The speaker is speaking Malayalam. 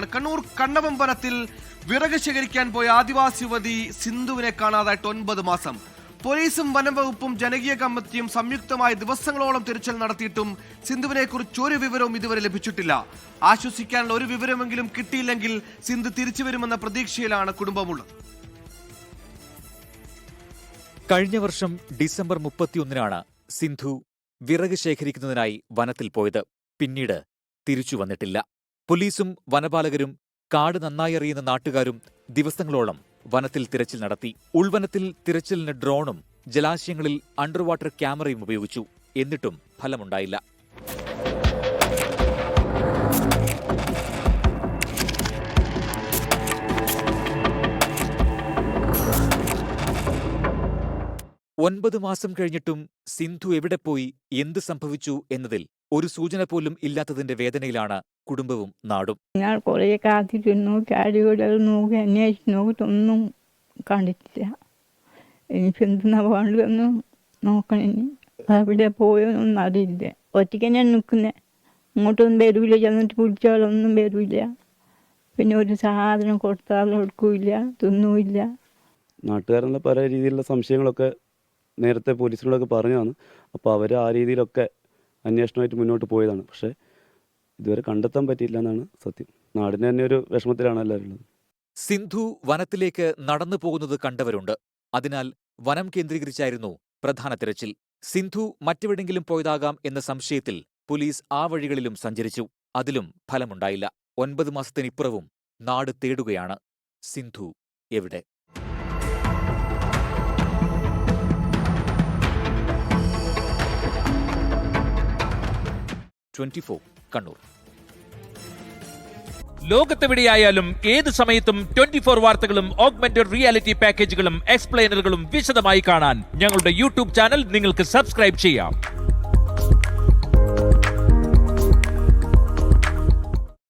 കണ്ണൂർ കണ്ണവം വനത്തിൽ വിറക് ശേഖരിക്കാൻ പോയ ആദിവാസി യുവതി സിന്ധുവിനെ കാണാതായിട്ട് 9 മാസം. പോലീസും വനംവകുപ്പും ജനകീയ കമ്മിറ്റിയും സംയുക്തമായി ദിവസങ്ങളോളം തിരച്ചിൽ നടത്തിയിട്ടും സിന്ധുവിനെ കുറിച്ച് ഒരു വിവരവും ഇതുവരെ ലഭിച്ചിട്ടില്ല. ആശ്വസിക്കാനുള്ള ഒരു വിവരമെങ്കിലും കിട്ടിയില്ലെങ്കിൽ സിന്ധു തിരിച്ചു വരുമെന്ന പ്രതീക്ഷയിലാണ് കുടുംബമുള്ളത്. കഴിഞ്ഞ വർഷം ഡിസംബർ 31-നാണ് സിന്ധു വിറക് ശേഖരിക്കുന്നതിനായി വനത്തിൽ പോയത്. പിന്നീട് തിരിച്ചു വന്നിട്ടില്ല. പോലീസും വനപാലകരും കാട് നന്നായി അറിയുന്ന നാട്ടുകാരും ദിവസങ്ങളോളം വനത്തിൽ തിരച്ചിൽ നടത്തി. ഉൾവനത്തിൽ തിരച്ചിലിന് ഡ്രോണും ജലാശയങ്ങളിൽ അണ്ടർ വാട്ടർ ക്യാമറയും ഉപയോഗിച്ചു. എന്നിട്ടും ഫലമുണ്ടായില്ല. ഒൻപത് മാസം കഴിഞ്ഞിട്ടും സിന്ധു എവിടെ പോയി, എന്ത് സംഭവിച്ചു എന്നതിൽ ഒരു സൂചന പോലും ഇല്ലാത്തതിന്റെ വേദനയിലാണ് കുടുംബവും നാടും. ഞാൻ കുറേ കാത്തിരുന്നു, ചാടികൾ നോക്കി അന്വേഷിച്ച് നോക്കിയിട്ടൊന്നും കണ്ടിട്ടില്ല. എനിക്കെന്തെന്നാ വേണ്ടതെന്ന് നോക്കണം. അവിടെ പോയൊന്നും അറിയില്ല. ഒറ്റയ്ക്ക് ഞാൻ നിൽക്കുന്നത്. ഇങ്ങോട്ടൊന്നും വരില്ല, ചെന്നിട്ട് പിടിച്ചാലൊന്നും വരില്ല. പിന്നെ ഒരു സാധനം കൊടുത്താലും എടുക്കില്ല, തിന്നുമില്ല. നാട്ടുകാരെന്ന പല രീതിയിലുള്ള സംശയങ്ങളൊക്കെ നേരത്തെ പോലീസിനോടൊക്കെ പറഞ്ഞതാണ്. അപ്പോൾ അവർ ആ രീതിയിലൊക്കെ അന്വേഷണമായിട്ട് മുന്നോട്ട് പോയതാണ്. പക്ഷേ ഇതുവരെ കണ്ടെത്താൻ പറ്റിയില്ല എന്നാണ് സത്യം. നാടിന് തന്നെ ഒരു വിഷമത്തിലാണ് എല്ലാവരും ഉള്ളത്. സിന്ധു വനത്തിലേക്ക് നടന്നു പോകുന്നത് കണ്ടവരുണ്ട്. അതിനാൽ വനം കേന്ദ്രീകരിച്ചായിരുന്നു പ്രധാന തിരച്ചിൽ. സിന്ധു മറ്റെവിടെങ്കിലും പോയതാകാം എന്ന സംശയത്തിൽ പോലീസ് ആ വഴികളിലും സഞ്ചരിച്ചു. അതിലും ഫലമുണ്ടായില്ല. 9 മാസത്തിനിപ്പുറവും നാട് തേടുകയാണ്. സിന്ധു എവിടെ? 24 കണ്ണൂർ. ലോകത്തെവിടെയായാലും ഏത് സമയത്തും 24 വാർത്തകളും ഓഗ്മെന്റഡ് റിയാലിറ്റി പാക്കേജുകളും എക്സ്പ്ലെയിനറുകളും വിശദമായി കാണാൻ ഞങ്ങളുടെ യൂട്യൂബ് ചാനൽ നിങ്ങൾക്ക് സബ്സ്ക്രൈബ് ചെയ്യാം.